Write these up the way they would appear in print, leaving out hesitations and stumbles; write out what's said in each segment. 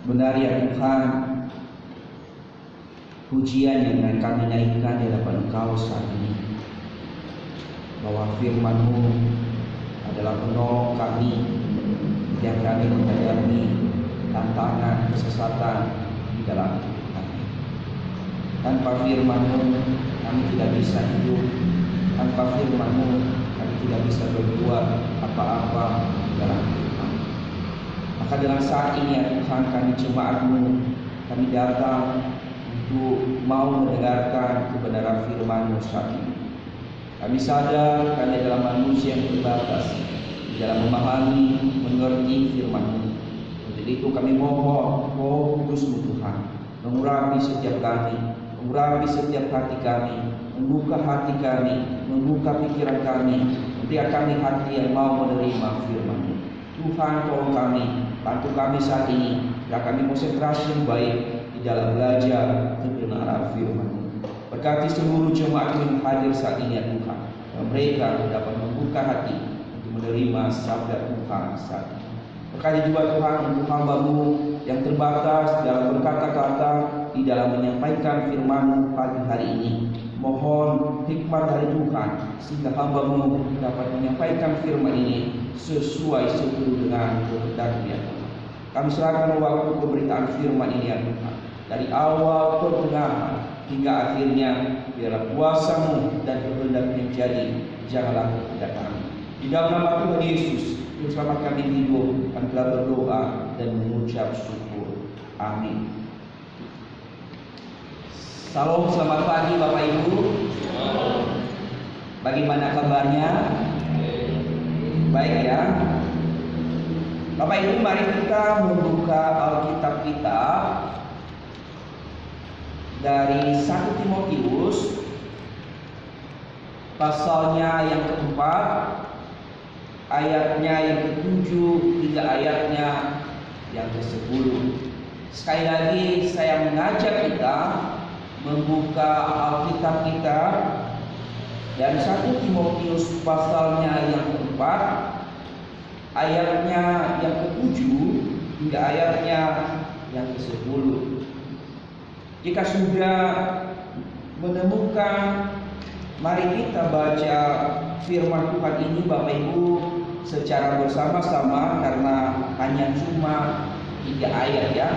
Benar ya Tuhan, pujian yang kami naikkan di hadapan Engkau saat ini, bahwa firman-Mu adalah penolong kami yang kami menghadapi tantangan kesesatan di dalam hidup kami. Tanpa firman-Mu kami tidak bisa hidup. Tanpa firman-Mu kami tidak bisa berbuat apa-apa di dalam hidup kami. Maka dalam saat ini ya Tuhan, kami jemaat-Mu, kami datang untuk mau mendengarkan kebenaran firman-Mu saat ini. Kami sadar kami adalah manusia yang terbatas di dalam memahami, mengerti firman-Mu. Untuk itu kami mohon Roh Kudus-Mu Tuhan, mengurapi setiap kami, mengurapi setiap hati kami, membuka hati kami, membuka pikiran kami, memberi kami hati yang mau menerima firman-Mu. Tuhan, tolong kami, bantu kami saat ini, agar kami konsentrasi yang baik di dalam belajar kebenaran firman-Mu. Berkati seluruh jemaat yang hadir saat ini ya Tuhan, dan mereka dapat membuka hati untuk menerima sabda Tuhan saat ini. Berkati juga Tuhan untuk hamba-Mu yang terbatas dalam berkata-kata di dalam menyampaikan firman-Mu pagi hari ini. Mohon hikmat dari Tuhan sehingga hamba-Mu dapat menyampaikan firman ini sesuai seturut dengan kehendak-Mu ya Tuhan. Kami serahkan waktu pemberitaan firman ini ya Tuhan, dari awal pertengahan hingga akhirnya, biarlah kuasa-Mu dan kehendak-Mu yang jadi, janganlah kehendak kami. Di dalam nama Tuhan Yesus, Juru Selamat kami hidup, kami telah berdoa dan mengucap syukur. Amin. Salam, selamat pagi Bapak Ibu. Bagaimana kabarnya? Baik ya. Bapak Ibu, mari kita membuka Alkitab kita dari 1 Timotius pasalnya yang keempat, ayatnya yang ke-7 hingga ayatnya yang ke-10. Sekali lagi saya mengajak kita membuka Alkitab kita dari 1 Timotius pasalnya yang keempat, ayatnya yang ke-7 hingga ayatnya yang ke-10. Jika sudah menemukan, mari kita baca firman Tuhan ini Bapak Ibu secara bersama-sama, karena hanya cuma 3 ayat ya.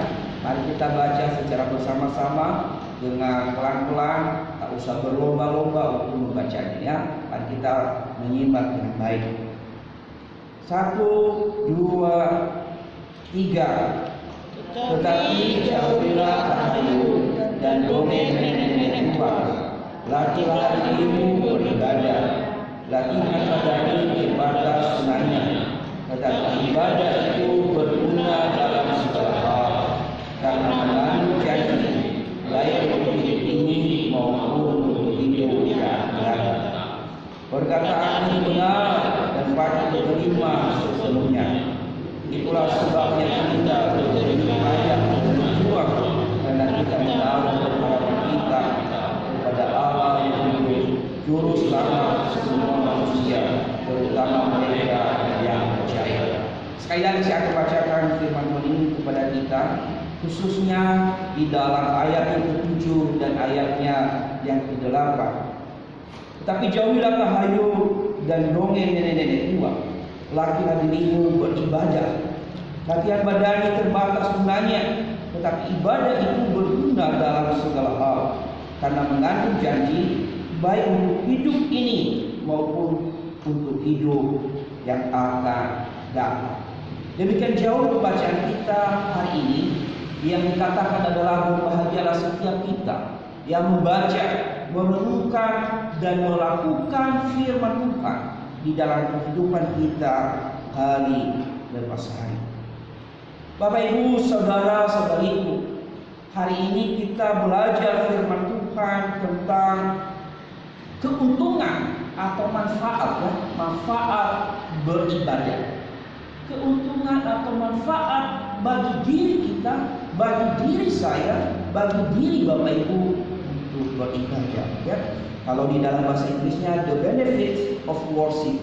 Mari kita baca secara bersama-sama dengan pelan-pelan, tak usah berlomba-lomba untuk membacanya ya. Mari kita menyimak dengan baik. 1, 2, 3. Tetapi jauhilah rahayu dan dongeng nenek tua. Latihan ilmu beribadah. Latihan badani terbatas senangnya, tetapi ibadah itu berguna dalam segala hal, karena mengandung janji, baik untuk hidup ini maupun untuk hidup yang akan datang. Perkataan ini benar dan patut diterima sepenuhnya. Itulah sebabnya kita berterima kasih dan berjuang, karena kita menaruh harapan kita kepada Allah yang hidup, Juru Selamat semua manusia, terutama mereka yang percaya. Sekali lagi saya akan bacakan firman Tuhan ini kepada kita, khususnya di dalam ayat yang ke-7 dan ayatnya yang ke-8. Tetapi jauhilah rahayu dan dongeng nenek-nenek tua. Lakilah dirimu beribadah. Latihan badani terbatas gunanya, tetapi ibadah itu berguna dalam segala hal, karena mengandung janji, baik untuk hidup ini maupun untuk hidup yang akan datang. Demikian jauh pembacaan kita hari ini, yang dikatakan adalah berbahagialah setiap kita yang membaca, merenungkan dan melakukan firman Tuhan di dalam kehidupan kita hari lepas hari. Bapak Ibu, saudara-saudariku, hari ini kita belajar firman Tuhan tentang keuntungan atau manfaat ya, manfaat beribadah. Keuntungan atau manfaat bagi diri kita, bagi diri saya, bagi diri Bapak Ibu untuk beribadah ya. Kalau di dalam bahasa Inggrisnya the benefits of worship.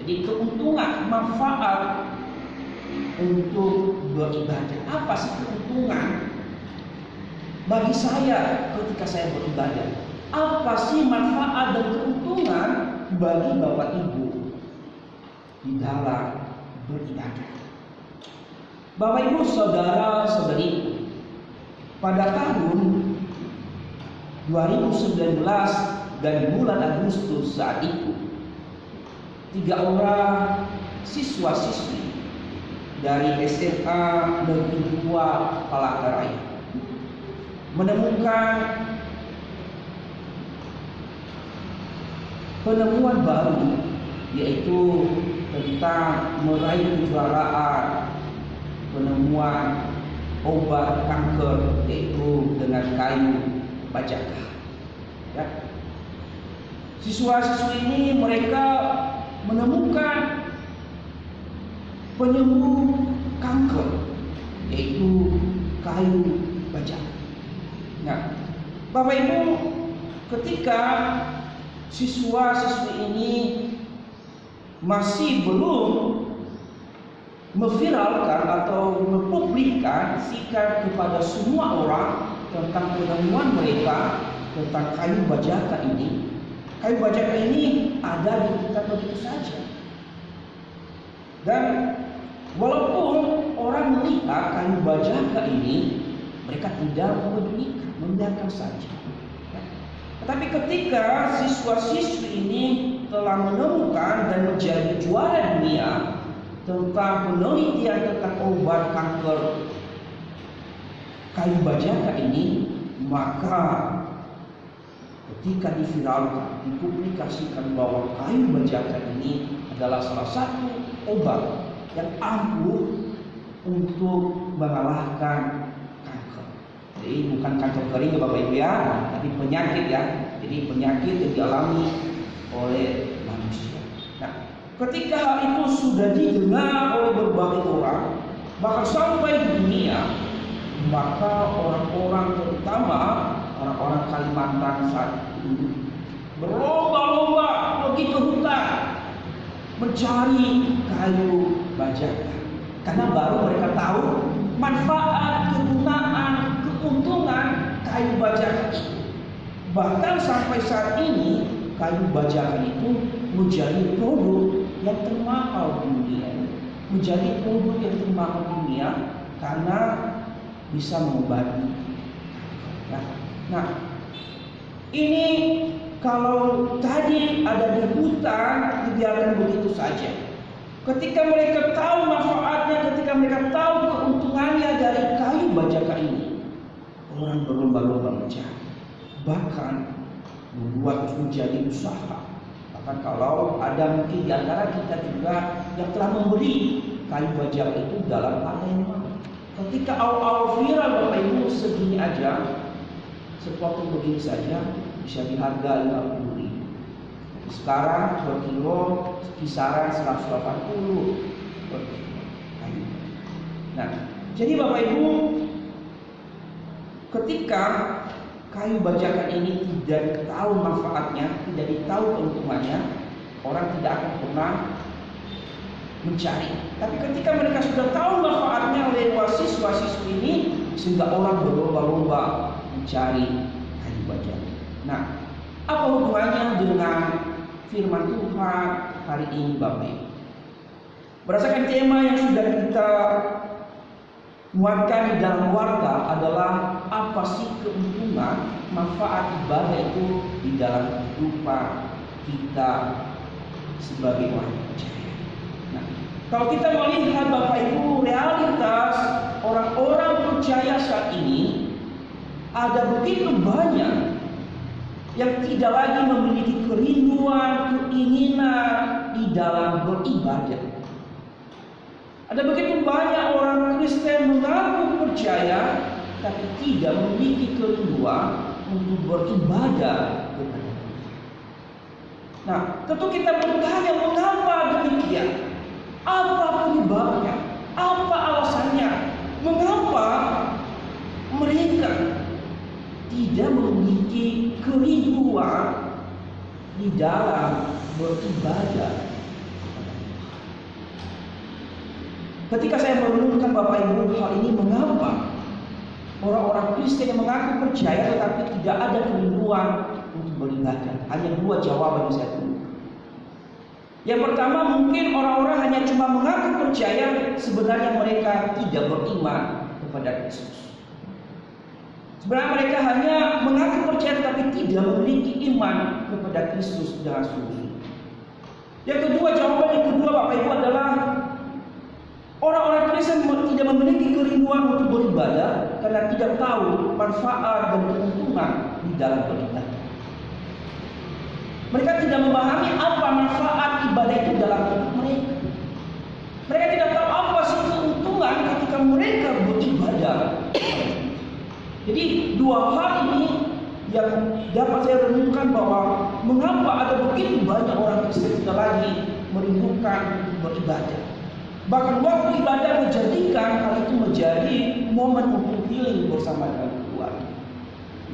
Jadi keuntungan, manfaat untuk beribadah? Apa sih keuntungan bagi saya ketika saya beribadah? Apa sih manfaat dan keuntungan bagi Bapak Ibu di dalam beribadah? Bapak Ibu, saudara-saudari, pada tahun 2019 dan bulan Agustus saat itu, 3 orang siswa-siswi dari SMA Negeri 2 Palangkaraya menemukan penemuan baru, yaitu tentang meraih kejuaraan penemuan obat kanker, yaitu dengan kayu bajaka. Ya. Siswa-siswi ini mereka menemukan penyembuh kanker, yaitu kayu bajaka. Nah, Bapak Ibu, ketika siswa-siswi ini masih belum memviralkan atau mempublikkan kepada semua orang tentang penemuan mereka tentang kayu bajaka ini. Kayu bajaka ini ada di kita begitu saja. Dan walaupun orang melihat kayu bajaka ini, mereka tidak memedulikan, membiarkan saja. Tetapi ketika siswa-siswi ini telah menemukan dan menjadi juara dunia tentang penelitian tentang obat kanker kayu bajaka ini, maka ketika diviralkan, dipublikasikan bahwa kayu bajaka ini adalah salah satu obat yang ampuh untuk mengalahkan kanker. Jadi bukan kanker kering ya Bapak Ibu ya, tapi penyakit ya. Jadi penyakit yang dialami oleh manusia. Nah, ketika hal itu sudah didengar oleh berbagai orang, bahkan sampai di dunia, maka orang-orang, terutama orang-orang Kalimantan saat itu, berlomba-lomba pergi ke hutan mencari kayu bajaka, karena baru mereka tahu manfaat, kegunaan, keuntungan kayu bajaka itu. Bahkan sampai saat ini kayu bajaka itu menjadi produk yang termahal di dunia, menjadi produk yang termahal di dunia karena bisa mengobati. Nah, ini kalau tadi ada di hutan dibiarkan begitu saja. Ketika mereka tahu manfaatnya, ketika mereka tahu keuntungannya dari kayu bajaka ini, orang berlomba-lomba mencari, bahkan membuat menjadi usaha. Bahkan kalau ada mungkin di antara kita juga yang telah membeli kayu bajaka itu dalam harga yang mahal. Ketika awal-awal viral Bapak Ibu segini aja, sepotong begini saja bisa diharga 50.000. Sekarang per kilo kisaran 180 per kilo. Nah, jadi Bapak Ibu, ketika kayu bajaka ini tidak tahu manfaatnya, tidak tahu keuntungannya, orang tidak akan pernah mencari. Tapi ketika mereka sudah tahu manfaatnya oleh siswa-siswi ini, sehingga orang berlomba-lomba mencari kayu bajaka. Nah, apa hubungannya dengan firman Tuhan hari ini Bapak Ibu? Berdasarkan tema yang sudah kita muatkan di dalam warta adalah apa sih keuntungan manfaat ibadah itu di dalam kehidupan kita sebagai orang percaya. Nah, kalau kita melihat Bapak Ibu realitas orang-orang percaya saat ini, ada begitu banyak yang tidak lagi memiliki kerinduan, keinginan di dalam beribadah. Ada begitu banyak orang Kristen mengaku percaya, tapi tidak memiliki kerinduan untuk beribadah kepada Tuhan. Nah, tentu kita bertanya mengapa demikian? Apa penyebabnya? Apa alasannya? Mengapa mereka tidak memiliki kerinduan di dalam beribadah? Ketika saya merenungkan Bapak Ibu hal ini, mengapa orang-orang Kristen yang mengaku percaya tetapi tidak ada kerinduan untuk beribadah? Hanya dua jawaban yang saya temukan. Yang pertama, mungkin orang-orang hanya cuma mengaku percaya, sebenarnya mereka tidak beriman kepada Kristus. Sebenarnya mereka hanya mengaku percaya tetapi tidak memiliki iman kepada Kristus dengan sungguh. Yang kedua, jawaban yang kedua Bapak Ibu adalah orang-orang Kristen tidak memiliki kerinduan untuk beribadah karena tidak tahu manfaat dan keuntungan di dalam beribadah. Mereka tidak memahami apa manfaat ibadah itu dalam hidup mereka. Mereka tidak tahu apa sih keuntungan ketika mereka beribadah. Jadi dua hal ini yang dapat saya renungkan bahwa mengapa ada begitu banyak orang Kristen tidak lagi merindukan beribadah. Bahkan waktu ibadah menjadikan hal itu menjadi momen untuk healing bersama dengan keluarga.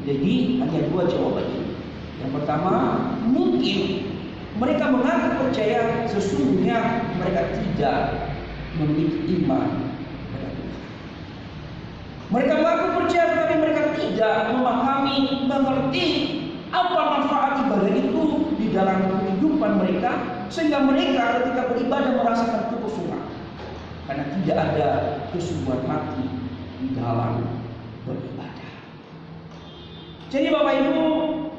Jadi hanya dua jawaban ini. Yang pertama, mungkin mereka mengaku percaya, sesungguhnya mereka tidak memiliki iman kepada Tuhan. Mereka mengaku percaya tetapi mereka tidak memahami, mengerti apa manfaat ibadah itu di dalam kehidupan mereka, sehingga mereka ketika beribadah merasakan kekosongan karena tidak ada kesungguhan hati di dalam beribadah. Jadi Bapak Ibu,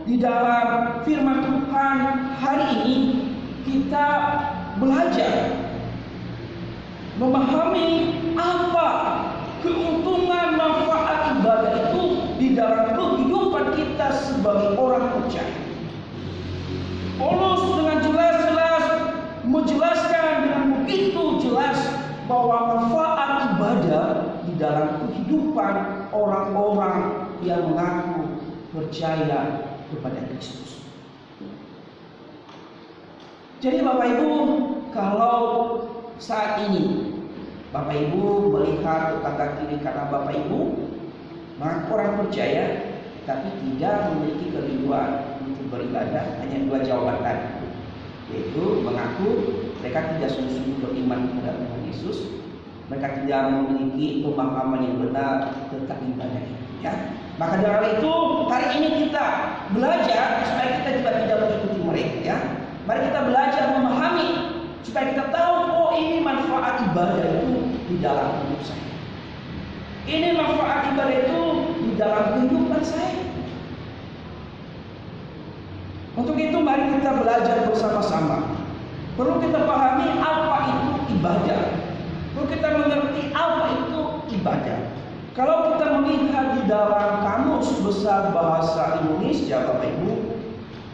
di dalam firman Tuhan hari ini kita belajar memahami apa keuntungan manfaat ibadah itu di dalam kehidupan kita sebagai orang percaya. Paulus dengan jelas-jelas menjelaskan dengan begitu jelas bahwa manfaat ibadah di dalam kehidupan orang-orang yang mengaku percaya kepada Kristus. Jadi Bapak Ibu, kalau saat ini Bapak Ibu melihat tetangga kiri kanan Bapak Ibu mengaku orang percaya tapi tidak memiliki kerinduan untuk beribadah, hanya dua jawaban tadi, yaitu mengaku mereka tidak sungguh-sungguh beriman kepada Tuhan Yesus, mereka tidak memiliki pemahaman yang benar tentang ibadah itu, ya. Maka dari itu hari ini kita belajar supaya kita juga tidak mengikuti mereka, ya. Mari kita belajar memahami supaya kita tahu, oh ini manfaat ibadah itu di dalam hidup saya. Ini manfaat ibadah itu di dalam kehidupan saya. Untuk itu mari kita belajar bersama-sama. Perlu kita pahami apa itu ibadah. Perlu kita mengerti apa itu ibadah. Kalau kita melihat di dalam Kamus Besar Bahasa Indonesia, Bapak Ibu,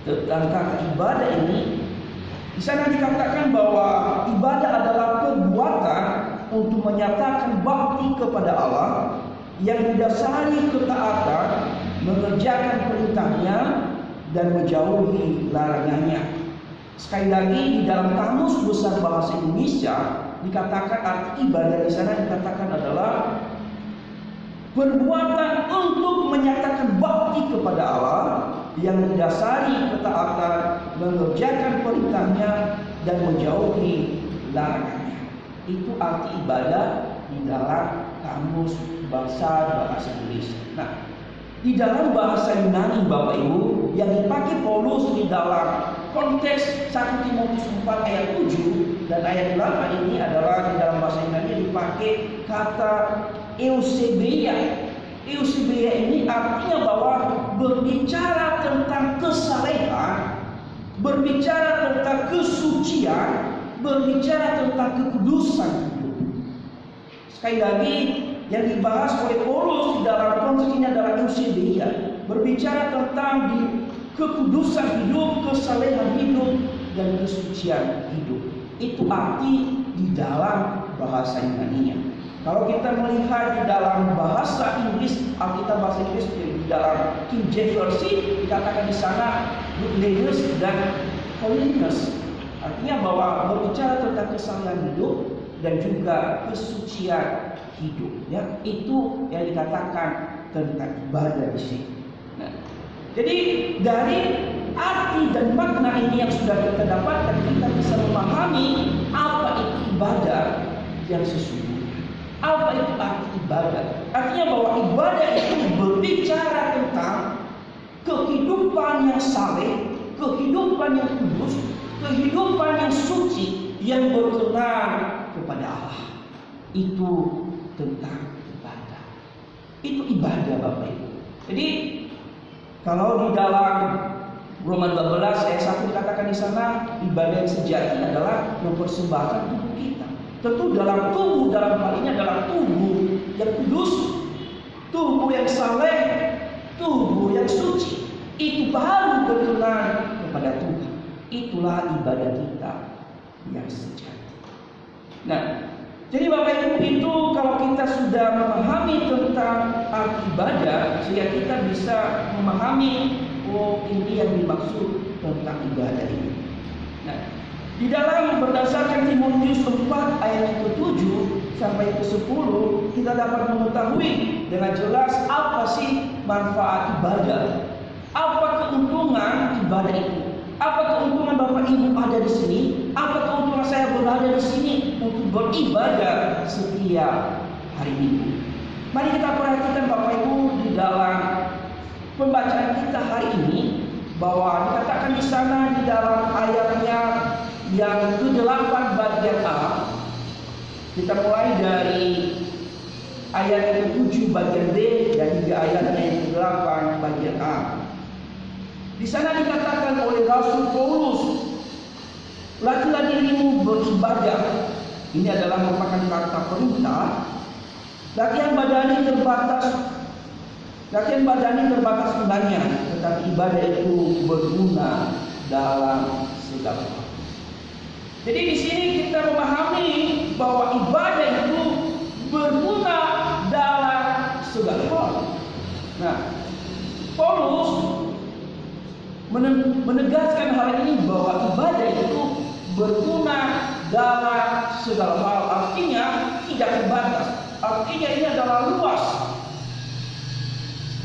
tentang kata ibadah ini, di sana dikatakan bahwa ibadah adalah perbuatan untuk menyatakan bakti kepada Allah yang didasari ketaatan, mengerjakan perintahnya dan menjauhi larangannya. Sekali lagi di dalam Kamus Besar Bahasa Indonesia dikatakan arti ibadah di sana dikatakan adalah perbuatan untuk menyatakan bakti kepada Allah yang didasari ketaatan, mengerjakan perintahnya dan menjauhi larangannya. Itu arti ibadah di dalam Kamus Besar Bahasa Indonesia. Nah, di dalam bahasa Yunani Bapak Ibu yang dipakai Paulus di dalam konteks 1 Timotius 4 ayat 7 dan ayat 8 ini adalah di dalam bahasa Yunani dipakai kata eusebeia. Eusebeia ini artinya bahwa berbicara tentang kesalehan, berbicara tentang kesucian, berbicara tentang kekudusan hidup. Sekali lagi, yang dibahas oleh Paulus di dalam konteks ini adalah eusebeia, berbicara tentang kekudusan hidup, kesalehan hidup, dan kesucian hidup. Itu arti di dalam bahasa Yunani-nya. Kalau kita melihat di dalam bahasa Inggris, Alkitab bahasa Inggris di dalam King James Version dikatakan di sana godliness dan holiness. Artinya bahwa berbicara tentang kesalehan hidup dan juga kesucian hidup, ya. Itu yang dikatakan tentang ibadah di sini. Nah, jadi dari arti dan makna ini yang sudah kita dapatkan, kita bisa memahami apa itu ibadah yang sesungguhnya. Apa itu arti ibadah? Artinya bahwa ibadah itu berbicara tentang kehidupan yang saleh, kehidupan yang kudus, kehidupan yang suci, yang berkenan kepada Allah. Itu tentang ibadah. Itu ibadah, Bapak Ibu. Jadi kalau di dalam Roma 12 ayat 1 dikatakan di sana, ibadah yang sejati adalah mempersembahkan tubuh kita. Tentu dalam tubuh, dalam hal ini adalah tubuh yang kudus, tubuh yang saleh, tubuh yang suci. Itu baru berkenan kepada Tuhan. Itulah ibadah kita yang sejati. Nah, jadi Bapak Ibu, itu kalau kita sudah memahami tentang arti ibadah, sehingga kita bisa memahami, oh, ini yang dimaksud tentang ibadah ini. Nah, di dalam berdasarkan Timotius 4 ayat yang ke-7 sampai ke-10, kita dapat mengetahui dengan jelas apa sih manfaat ibadah. Apa keuntungan ibadah itu? Apa keuntungan Bapak Ibu ada di sini? Apa keuntungan saya berada di sini untuk beribadah setiap hari Minggu? Mari kita perhatikan Bapak Ibu di dalam pembacaan kita hari ini, bahwa dikatakan di sana di dalam ayatnya yang ke-8 bagian A. Kita mulai dari ayat yang ke-7 bagian B dan hingga ayatnya yang ke-8 bagian A. Di sana dikatakan oleh Rasul Paulus, latihlah dirimu beribadah. Ini adalah merupakan kata perintah. Latihan badani terbatas enggaknya, tetapi ibadah itu berguna dalam segala hal. Jadi di sini kita memahami bahwa ibadah itu berguna dalam segala hal. Nah, Paulus menegaskan hal ini bahwa ibadah itu berguna dalam segala hal. Artinya tidak terbatas. Artinya ini adalah luas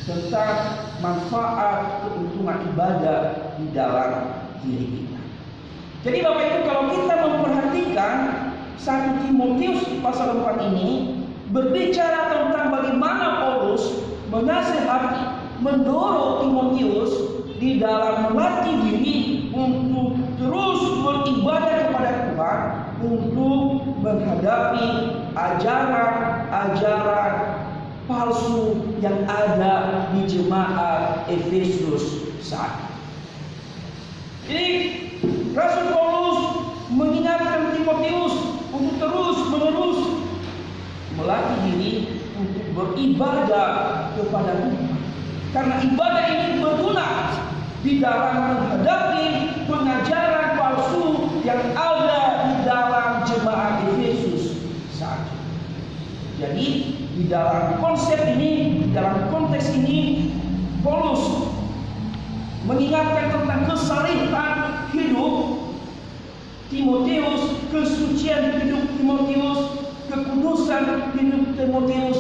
tentang manfaat keuntungan ibadah di dalam diri kita. Jadi Bapak Ibu, kalau kita memperhatikan 1 Timotius pasal 4 ini berbicara tentang bagaimana Paulus menasihati, mendorong Timotius di dalam melatih diri untuk terus beribadah kepada Tuhan, untuk menghadapi ajaran-ajaran palsu yang ada di jemaat Efesus saat ini. Jadi Rasul Paulus mengingatkan Timotius untuk terus-menerus melatih diri untuk beribadah kepada Tuhan. Karena ibadah ini berguna di dalam menghadapi pengajaran palsu yang ada di dalam jemaat Efesus saat ini. Jadi di dalam konsep ini, di dalam konteks ini, Paulus mengingatkan tentang kesalehan hidup Timotius, kesucian hidup Timotius, kekudusan hidup Timotius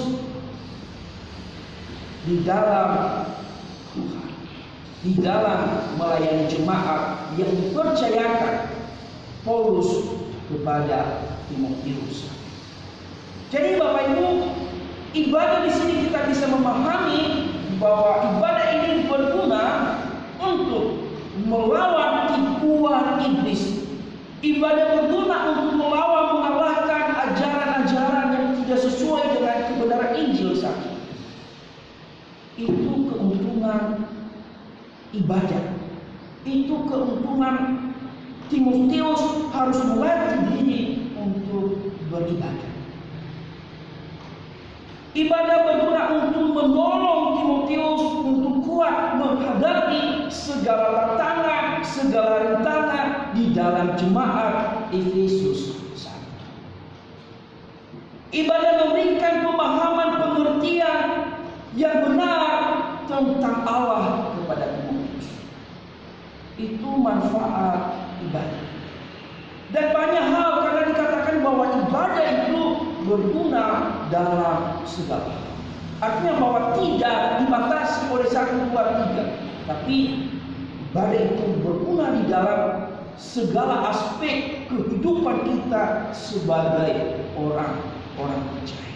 di dalam Tuhan, di dalam melayani jemaat yang dipercayakan Paulus kepada Timotius. Jadi Bapak Ibu, ibadah di sini kita bisa memahami bahwa ibadah ini berguna untuk melawan tipuan iblis. Ibadah berguna untuk melawan, mengalahkan ajaran-ajaran yang tidak sesuai dengan kebenaran Injil saat ini. Itu keuntungan ibadah. Itu keuntungan Timotius harus melatih diri untuk beribadah. Ibadah berguna untuk menolong Timotius untuk kuat menghadapi segala tantangan, segala rintangan di dalam jemaat Efesus. Ibadah memberikan pemahaman pengertian yang benar tentang Allah kepada Timotius. Itu manfaat ibadah. Dan banyak hal, karena dikatakan bahwa ibadah itu berguna dalam segala hal. Artinya bahwa tidak dibatasi oleh 1, 2, 3, tapi ibadah itu berguna di dalam segala aspek kehidupan kita sebagai orang percaya.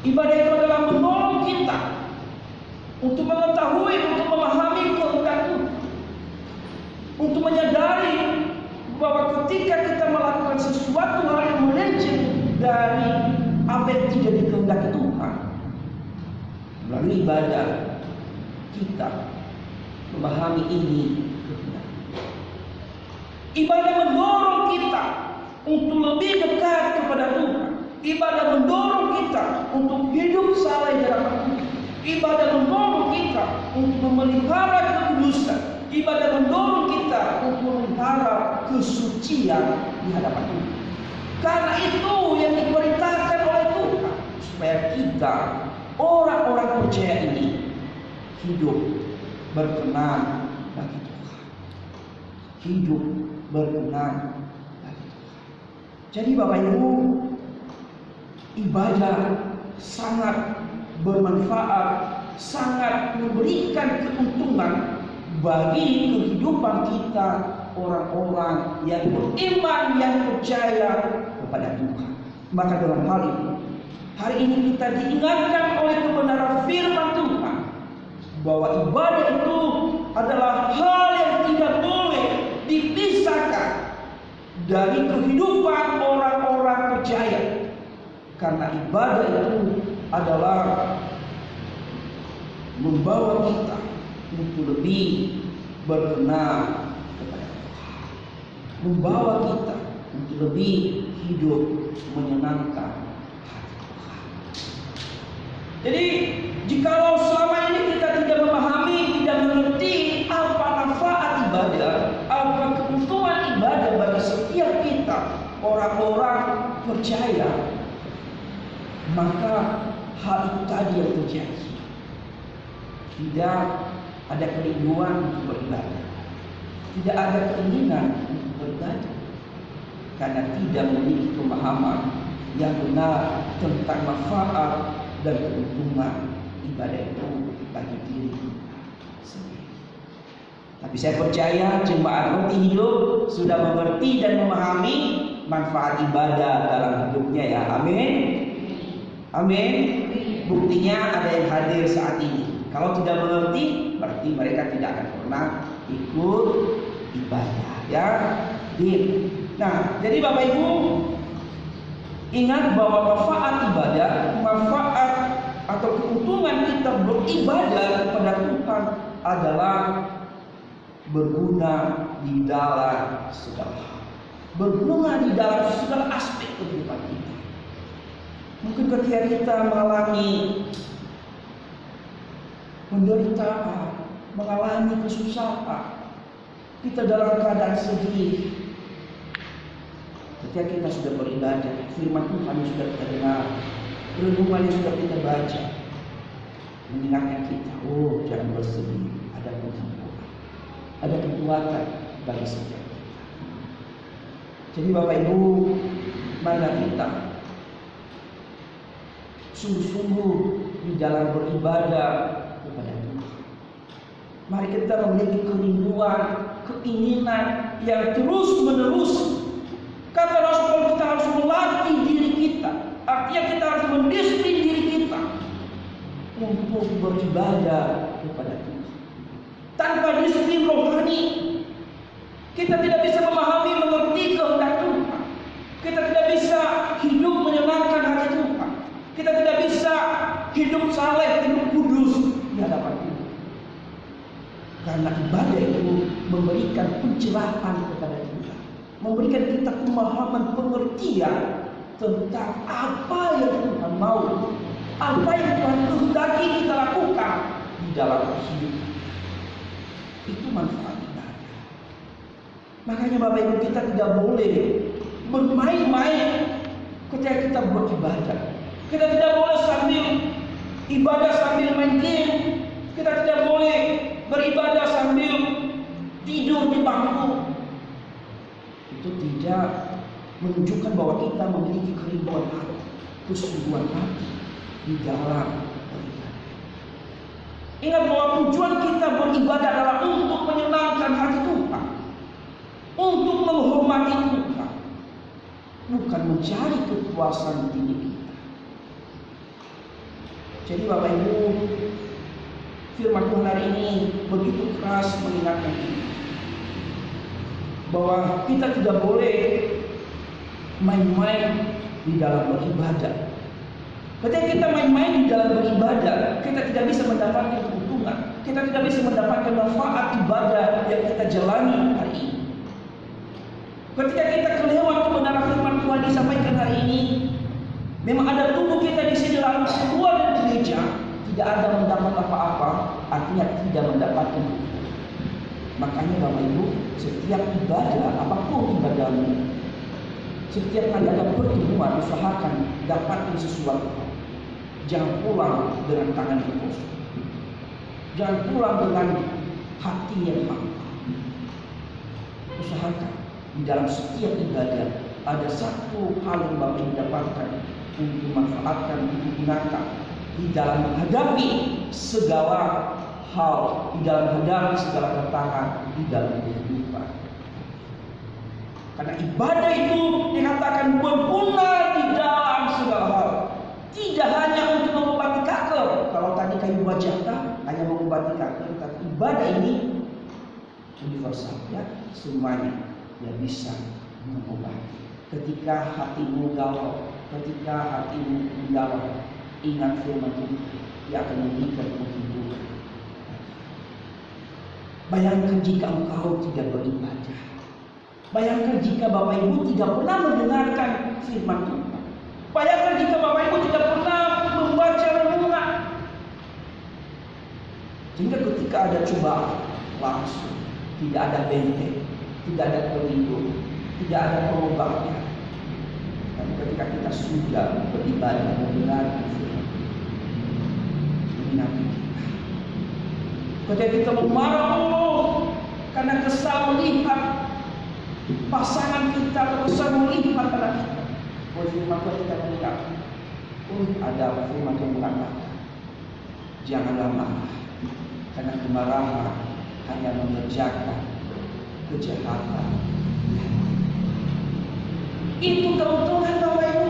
Ibadah itu adalah menolong kita untuk mengetahui, untuk memahami kehendak Tuhan, untuk menyadari bahwa ketika kita melakukan sesuatu hal yang melenceng dari apa yang tidak dikehendaki Tuhan, melalui ibadah kita memahami ini kehendak. Ibadah mendorong kita untuk lebih dekat kepada Tuhan. Ibadah mendorong kita untuk hidup saleh di hadapan Tuhan. Ibadah mendorong kita untuk memelihara kekudusan. Ibadah mendorong kita untuk memelihara kesucian di hadapan Tuhan. Karena itu yang diperintahkan oleh Tuhan, supaya kita orang-orang percaya ini hidup berkenan bagi Tuhan. Hidup berkenan bagi Tuhan. Jadi Bapak Ibu, ibadah sangat bermanfaat, sangat memberikan keuntungan bagi kehidupan kita, orang-orang yang beriman, yang percaya kepada Tuhan. Maka dalam hal ini, hari ini kita diingatkan oleh kebenaran firman Tuhan bahwa ibadah itu adalah hal yang tidak boleh dipisahkan dari kehidupan orang-orang percaya. Karena ibadah itu adalah membawa kita untuk lebih berkenan kepada Tuhan, membawa kita untuk lebih hidup menyenangkan hati Tuhan. Jadi jikalau selama ini kita tidak memahami, tidak mengerti apa manfaat ibadah, apa keuntungan ibadah bagi setiap kita orang-orang percaya, maka hal itu tadi yang terjadi. Tidak ada kerinduan untuk beribadah, tidak ada keinginan untuk beribadah, karena tidak memiliki pemahaman yang benar tentang manfaat dan keuntungan ibadah itu bagi diri sendiri. Tapi saya percaya jemaat Roti Hidup sudah mengerti dan memahami manfaat ibadah dalam hidupnya ya. Amin. Amin. Buktinya ada yang hadir saat ini. Kalau tidak mengerti, berarti mereka tidak akan pernah ikut ibadah ya. Nah, jadi Bapak Ibu ingat bahwa manfaat ibadah, manfaat atau keuntungan kita beribadah kepada Tuhan adalah berguna di dalam segala hal, berguna di dalam segala aspek kehidupan kita. Mungkin ketika kita mengalami penderitaan, mengalami kesusahan, kita dalam keadaan sedih, ketika kita sudah beribadah, firman Tuhan yang sudah kita dengar, renungan yang sudah kita baca, mengingatkan kita, oh jangan bersedih, ada penghiburan, ada kekuatan bagi setiap kita. Jadi Bapak Ibu, mari kita sungguh-sungguh di dalam beribadah kepada Tuhan. Mari kita memiliki kerinduan, keinginan yang terus menerus. Kata Rasul, kita harus melatih diri kita. Artinya kita harus mendisiplin diri kita untuk beribadah kepada Tuhan. Tanpa disiplin rohani, kita tidak bisa memahami, mengerti kehendak Tuhan. Kita tidak bisa hidup menyenangkan hati Tuhan. Kita tidak bisa hidup saleh, hidup kudus di hadapan Tuhan. Karena ibadah itu memberikan pencerahan kepada kita, memberikan kita pemahaman, pengertian tentang apa yang Tuhan mau, apa yang Tuhan kehendaki kita lakukan di dalam hidup. Itu manfaat ibadah. Makanya Bapak Ibu, kita tidak boleh bermain-main ketika kita beribadah. Kita tidak boleh sambil ibadah sambil main game. Kita tidak boleh beribadah sambil tidur di bangku. Itu tidak menunjukkan bahwa kita memiliki kerinduan hati, kesungguhan hati di dalam beribadah. Ingat bahwa tujuan kita beribadah adalah untuk menyenangkan hati Tuhan. untuk menghormati Tuhan, bukan mencari kepuasan diri kita. Jadi Bapak Ibu, firman Tuhan hari ini begitu keras mengingatkan kita bahwa kita tidak boleh main-main di dalam beribadah. Ketika kita main-main di dalam beribadah, kita tidak bisa mendapatkan keuntungan, kita tidak bisa mendapatkan manfaat ibadah yang kita jalani hari ini. Ketika kita kelewat kebenaran firman Tuhan disampaikan hari ini, memang ada tubuh kita di sini lalu keluar dari gereja, tidak ada mendapat apa-apa, artinya tidak mendapatkan keuntungan. Makanya Bapak Ibu, setiap ibadah, apapun ibadahmu, setiap kali ada pertemuan, usahakan dapatkan sesuatu. Jangan pulang dengan tangan yang kosong. Jangan pulang dengan hati yang hampa. Usahakan di dalam setiap ibadah ada satu hal yang Bapak Ibu dapatkan untuk manfaatkan, untuk gunakan di dalam menghadapi segala hal, di dalam menghadapi segala tantangan di dalam kehidupan. Karena ibadah itu dikatakan berguna di dalam segala hal. Tidak hanya untuk mengobati kanker. Kalau tadi kayu bajata hanya mengobati kanker, tapi ibadah ini universal, ya, semuanya yang bisa mengobati. Ketika hatimu galau, ketika hatimu galau, ingat firman Tuhan, Dia akan memberikan kehidupan. Bayangkan jika engkau tidak beribadah. Bayangkan jika Bapak Ibu tidak pernah mendengarkan firman Tuhan. Bayangkan jika Bapak Ibu tidak pernah membaca renungan. Sehingga ketika ada cobaan, langsung tidak ada benteng, tidak ada pelindung, tidak ada pengobatnya. Tapi ketika kita sudah beribadah, mendengarkan firman Tuhan, ketika kita memarah karena kesal melihat pasangan kita atau kesal melihat anak kita, firman Tuhan kita mengingatkan, ada firman Tuhan mengatakan, janganlah marah, karena kemarahan hanya mengerjakan kejahatan. Itu keuntungan Bapak Ibu.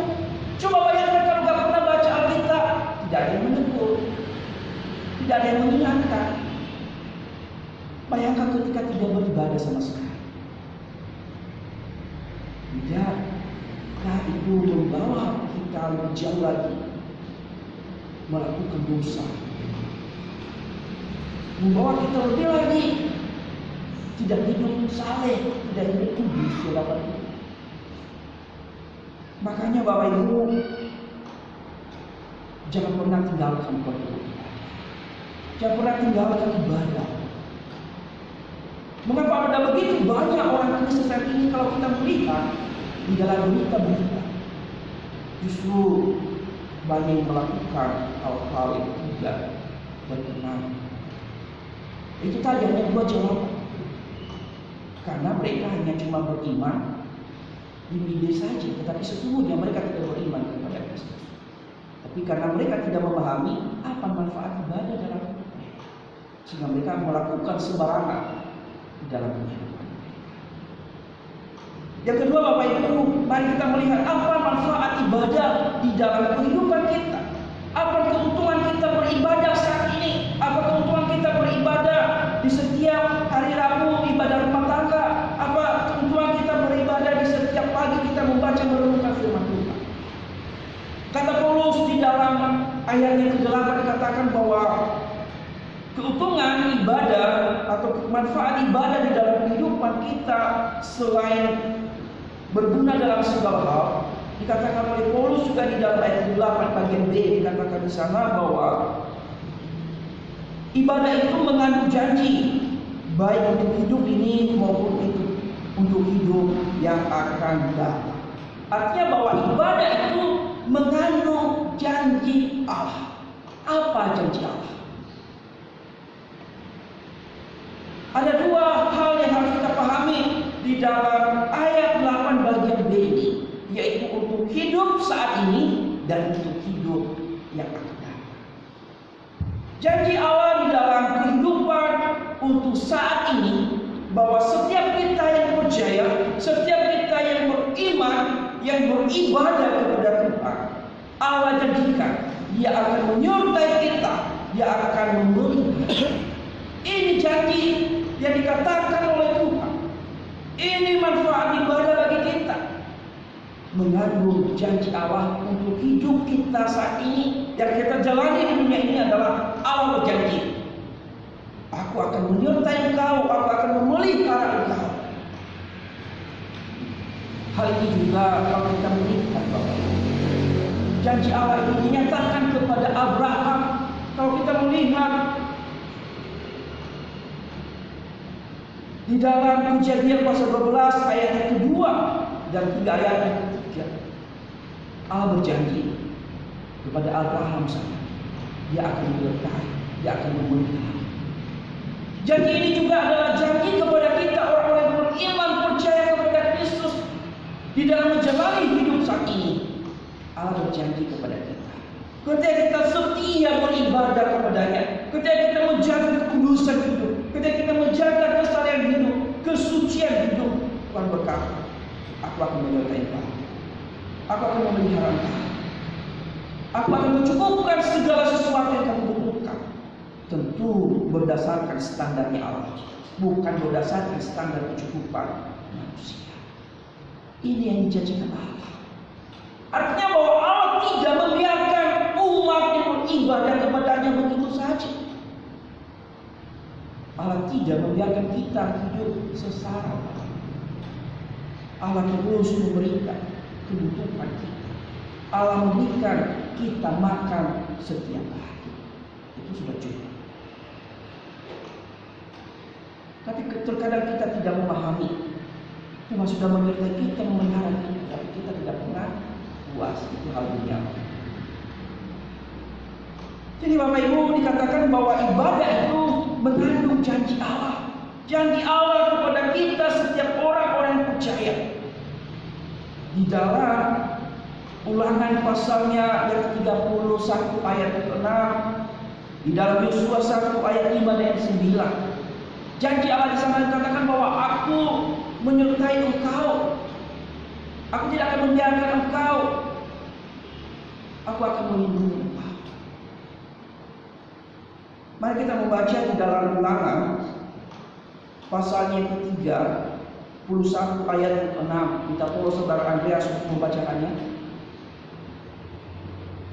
Coba bayangkan kalau nggak pernah baca Alkitab, tidak ada yang menegur, tidak ada yang mengingatkan. Bayangkan ketika tidak beribadah sama sekali. Tidakkah itu membawa kita lebih jauh lagi melakukan dosa, membawa kita lebih lagi tidak hidup saleh, tidak hidup kudus di hadapan Tuhan. Makanya Bapak Ibu, jangan pernah tinggalkan pertemuan, jangan pernah tinggalkan ibadah. Mengapa ada begitu banyak orang Kristen saat ini kalau kita melihat di dalam berita-berita, justru banyak melakukan hal-hal yang tidak berkenan. Itu tadi hanya dua jawaban. Karena mereka hanya cuma beriman di bibir saja, tetapi sesungguhnya mereka tidak beriman kepada Kristus. Tapi karena mereka tidak memahami apa manfaat ibadah dalam hidup mereka, sehingga mereka melakukan sembarangan di dalam kehidupan. Yang kedua Bapak Ibu, mari kita melihat apa manfaat ibadah di dalam kehidupan kita. Apa keuntungan kita beribadah saat ini? Apa keuntungan kita beribadah di setiap hari Rabu ibadah rumah tangga? Apa keuntungan kita beribadah di setiap pagi kita membaca merenungkan firman Tuhan? Kata Paulus di dalam ayat yang ke-8 dikatakan bahwa keuntungan ibadah atau manfaat ibadah di dalam kehidupan kita selain berguna dalam segala hal, dikatakan oleh Paulus juga di dalam ayat 8 bagian B dikatakan di sana bahwa ibadah itu mengandung janji baik untuk hidup ini maupun untuk hidup yang akan datang. Artinya bahwa ibadah itu mengandung janji Allah. Apa janji Allah? Ada dua hal yang harus kita pahami di dalam ayat 8 bagian B ini, yaitu untuk hidup saat ini dan untuk hidup yang akan datang. Janji Allah di dalam kehidupan untuk saat ini bahwa setiap kita yang percaya, setiap kita yang beriman, yang beribadah kepada Tuhan, Allah janjikan Dia akan menyertai kita, Dia akan memelihara. Ini janji yang dikatakan oleh Tuhan. Ini manfaat ibadah bagi kita. Mengandung janji Allah untuk hidup kita saat ini yang kita jalani di dunia ini adalah Allah berjanji, aku akan menyertai engkau, aku akan memelihara engkau. Hal ini juga kalau kita melihat Bapak, janji Allah itu dinyatakan kepada Abraham. Kalau kita melihat di dalam Kejadian pasal 12 ayat yang kedua dan 3 ayat yang ketiga, Allah berjanji kepada Abraham sana, Dia akan menyertai, Dia akan memelihara. Janji ini juga adalah janji kepada kita orang-orang yang beriman, percaya kepada Kristus di dalam menjalani hidup saat ini. Allah berjanji kepada kita, ketika kita setia beribadah kepadanya, ketika kita menjaga kekudusan hidup, ketika kita menjaga kesalahan hidup, kesucian hidup, Tuhan berkata, aku akan menyertai engkau, aku akan memelihara engkau, aku akan mencukupkan segala sesuatu yang kamu butuhkan. Tentu berdasarkan standarnya Allah, bukan berdasarkan standar kecukupan manusia. Ini yang dijanjikan Allah. Artinya bahwa Allah tidak membiarkan umat yang beribadah kepadanya begitu saja. Allah tidak membiarkan kita hidup sengsara. Allah terus memberikan kebutuhan kita. Allah memberikan kita makan setiap hari. Itu sudah cukup. Tapi terkadang kita tidak memahami. Tuhan sudah menyertai kita, memelihara kita, tapi kita tidak pernah puas. Itu hal dunia. Jadi Bapak Ibu, dikatakan bahwa ibadah itu mengandung janji Allah. Janji Allah kepada kita setiap orang-orang yang percaya. Di dalam Ulangan pasalnya yang ke-31 ayat ke-6, di dalam Yosua 1 ayat 5 dan 9. Janji Allah di sana dikatakan bahwa aku menyertai engkau. Aku tidak akan membiarkan engkau. Aku akan melindungi engkau. Mari kita membaca di dalam Ulangan pasalnya yang ke-31 ayat ke-6. Kita tolong saudara Andreas untuk membacakannya.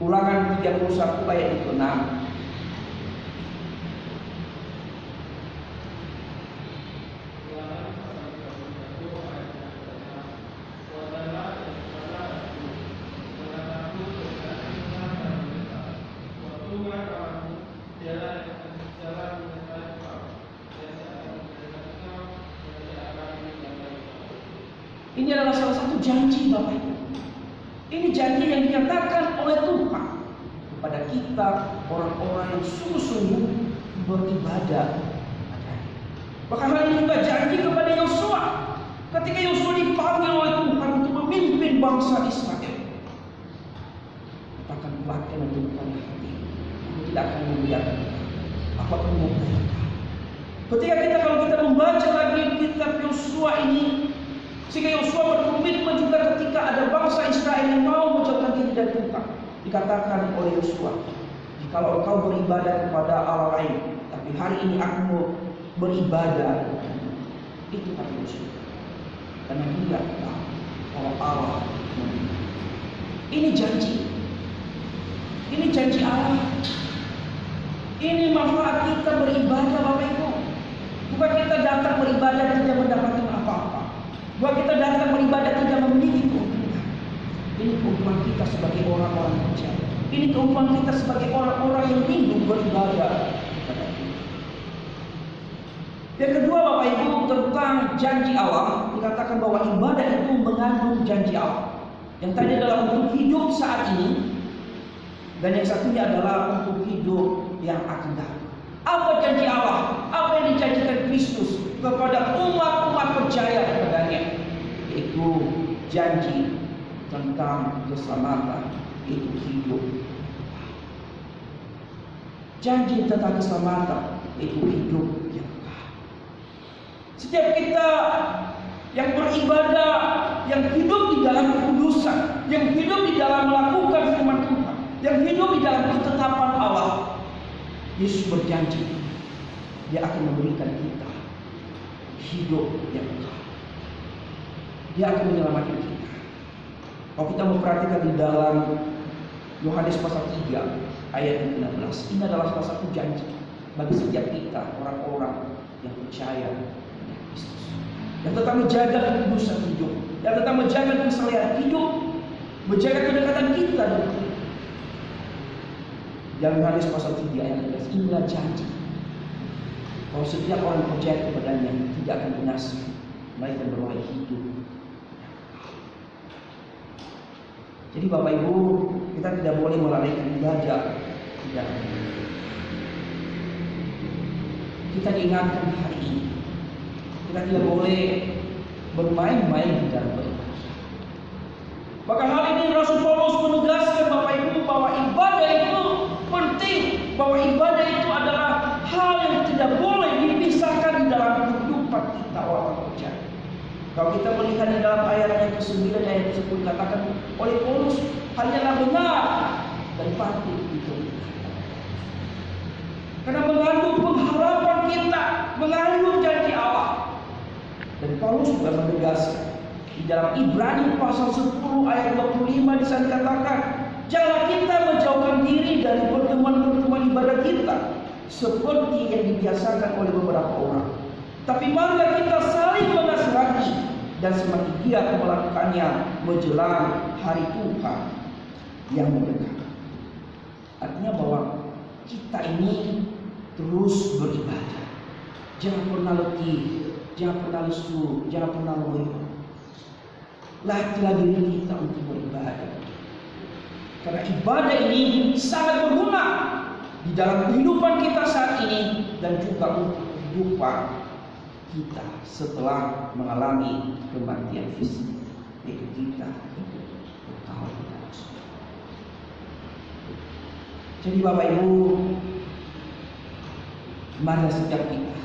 Ulangan 31 ayat ke-6. Ini adalah salah satu janji Bapak Ibu. Ini janji yang dinyatakan oleh Tuhan kepada kita orang-orang yang sungguh-sungguh beribadah. Bahkan hal ini juga janji kepada Yosua. Ketika Yosua dipanggil oleh Tuhan untuk memimpin bangsa Israel, katakan kuatkan dan teguhkan hati. Aku tidak akan membiarkan. Aku akan membiarkan. Ketika kalau kita membaca lagi kitab Yosua ini, sehingga Yosua berkomitmen juga ketika ada bangsa Israel yang mau menjauhkan diri dari Tuhan. Dikatakan oleh Yosua, jikalau engkau beribadah kepada Allah lain, tapi hari ini aku mau beribadah, itu kata Yosua. Karena dia tahu bahwa Allah memilih. Ini janji. Ini janji Allah. Ini manfaat kita beribadah Bapak Ibu. Bukan kita datang beribadah dan tidak mendapatkan apa-apa. Bukan kita datang beribadah tidak memiliki keuntungan. Ini keuntungan kita sebagai orang-orang percaya. Ini keuntungan kita sebagai orang-orang yang rindu beribadah. Yang kedua Bapak Ibu, tentang janji Allah, dikatakan bahwa ibadah itu mengandung janji Allah. Yang tadi adalah untuk hidup saat ini, dan yang satunya adalah untuk hidup yang akan datang. Apa janji Allah? Apa yang dijanjikan Kristus kepada umat-umat percaya kepadanya? Yaitu janji tentang keselamatan, yaitu hidup. Janji tentang keselamatan, yaitu hidup yang kekal. Setiap kita yang beribadah, yang hidup di dalam kekudusan, yang hidup di dalam melakukan firman Tuhan, yang hidup di dalam ketetapan Allah, Yesus berjanji Dia akan memberikan kita hidup yang kekal. Dia akan menyelamatkan kita. Kalau kita memperhatikan di dalam Yohanes pasal 3 ayat 16, ini adalah salah satu janji bagi setiap kita, orang-orang yang percaya kepada Kristus, yang tetap menjaga kekudusan hidup, yang tetap menjaga kesalehan hidup, menjaga kedekatan kita dengan Dia. Dalam Yohanes pasal 3 ayat 16, inilah janji kalau setiap orang yang percaya kepadanya tidak akan binasa, melainkan beroleh hidup. Jadi Bapak Ibu, kita tidak boleh melalaikan ibadah. Tidak. Kita diingatkan hari ini, kita tidak boleh bermain-main di dalam beribadah. Bahkan hal ini Rasul Paulus menegaskan Bapak Ibu bahwa ibadah itu penting, bahwa ibadah itu adalah hal yang tidak boleh dipisahkan di dalam kehidupan kita orang percaya. Kalau kita melihat di dalam ayat yang ke-9 ayat 10 katakan oleh Paulus, hanyalah benar dan patut dipercayai. Karena mengandung pengharapan kita, mengandung janji Allah. Dan Paulus juga menegaskan di dalam Ibrani pasal 10 ayat 25 di sana dikatakan, janganlah kita menjauhkan diri dari pertemuan-pertemuan ibadah kita seperti yang dibiasakan oleh beberapa orang. Tapi marilah kita saling menasihati dan semakin giat melakukannya menjelang hari Tuhan yang mendekat. Artinya bahwa kita ini terus beribadah. Jangan pernah letih, jangan pernah lesu, jangan pernah loyo. Latihlah diri kita untuk beribadah. Karena ibadah ini sangat berguna di dalam kehidupan kita saat ini dan juga untuk kehidupan kita setelah mengalami kematian fisik, yaitu kita hidup kekal di dalam surga. Jadi Bapak Ibu, mari setiap kita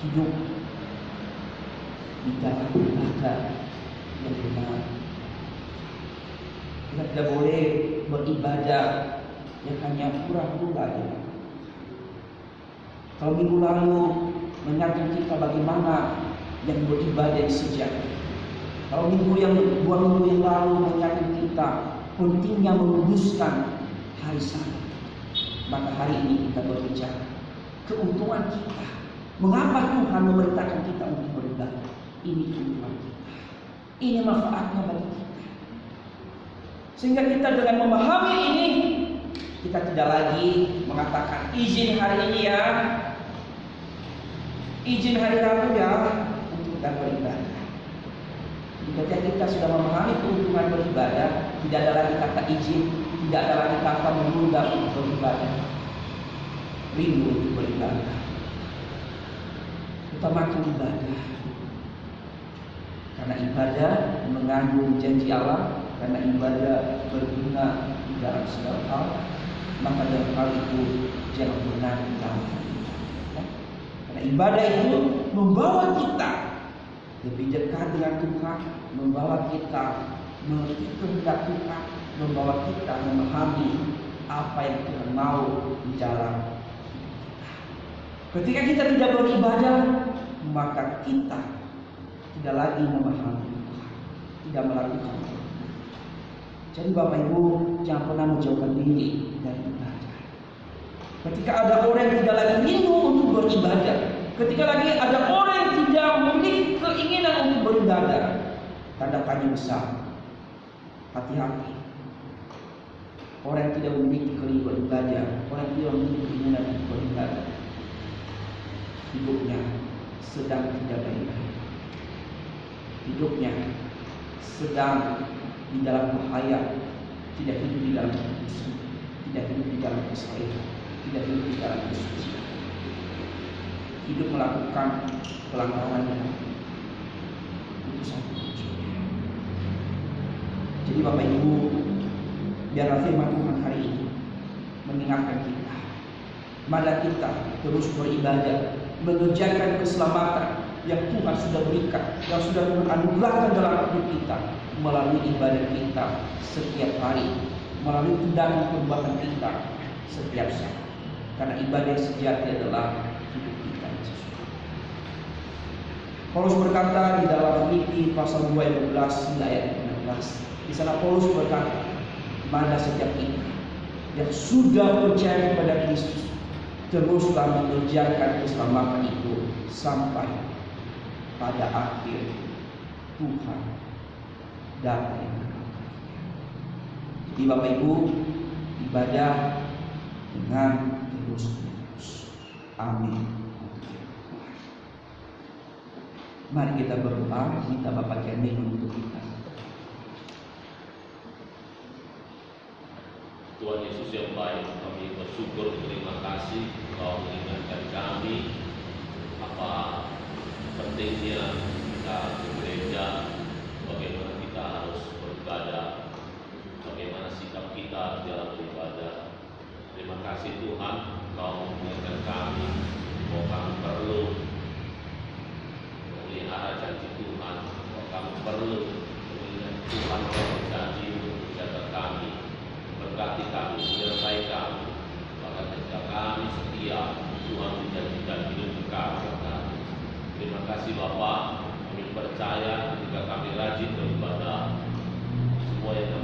hidup di dalam ibadah yang benar. Kita tidak boleh beribadah yang hanya pura-pura. Kalau minggu lalu mengingatkan kita bagaimana yang beribadah yang sejati. Kalau dua minggu yang lalu mengingatkan kita pentingnya menguduskan hari Sabat, maka hari ini kita berbicara keuntungan kita. Mengapa Tuhan memerintahkan kita untuk beribadah? Ini keuntungan kita. Ini manfaatnya bagi kita. Sehingga kita dengan memahami ini, kita tidak lagi mengatakan izin hari ini ya, izin hari Rabu ya untuk kita beribadah. Ketika kita sudah memahami keuntungan beribadah, tidak ada lagi kata izin, tidak ada lagi kata menunda untuk beribadah. Rindu untuk beribadah. Utamakan ibadah. Karena ibadah mengandung janji Allah, karena ibadah berguna di dalam segala hal, maka dalam hal itu jangan pernah dilakukan. Karena ibadah itu membawa kita lebih dekat dengan Tuhan, membawa kita mengerti kehendak Tuhan, membawa kita memahami apa yang Tuhan mau di dalam hidup kita. Ketika kita tidak beribadah, maka kita tidak lagi memahami Tuhan, tidak melakukan Tuhan. Jadi Bapak Ibu, jangan pernah menjauhkan diri dari ibadah. Ketika ada orang yang tidak lagi rindu untuk beribadah, ketika lagi ada orang yang tidak memiliki keinginan untuk beribadah, tanda tanya besar. Hati-hati. Orang yang tidak memiliki keinginan beribadah, orang yang tidak memiliki keinginan untuk beribadah, hidupnya sedang tidak baik-baik. Hidupnya sedang di dalam bahaya, tidak hidup di dalam kekudusan, tidak hidup di dalam kesalehan, tidak hidup di dalam kesucian. Hidup melakukan pelanggaran dalam putusan Tuhan. Jadi Bapak Ibu, biarlah firman Tuhan hari ini mengingatkan kita, mari kita terus beribadah, mengerjakan keselamatan, yang Tuhan sudah berikan, yang sudah Tuhan anugerahkan dalam hidup kita melalui ibadah kita setiap hari, melalui tindakan perbuatan kita setiap saat. Karena ibadah yang sejati adalah hidup kita yang sesuai. Paulus berkata di dalam Filipi pasal 2 ayat 12 hingga ayat 15. Di sana Paulus berkata, mana setiap kita yang sudah percaya kepada Kristus teruslah mengerjakan keselamatan itu sampai pada akhir Tuhan datang. Jadi Bapak Ibu, ibadah dengan terus-menerus. Amin. Mari kita berdoa, minta Bapak Kemi untuk kita. Tuhan Yesus yang baik, kami bersyukur, terima kasih Kau mengingatkan kami apa pentingnya kita ke gereja, bagaimana kita harus beribadah, bagaimana sikap kita dalam beribadah. Terima kasih Tuhan, Kau mengingatkan kami bahwa kami perlu memelihara janji Tuhan, bahwa kami perlu mengingat Tuhan yang berjanji untuk menjaga kami, berkati kami, menyertai kami. Bahkan ketika kami setia, Tuhan menjanjikan hidup kekal. Terima kasih Bapa, kami percaya ketika kami rajin beribadah, semua yang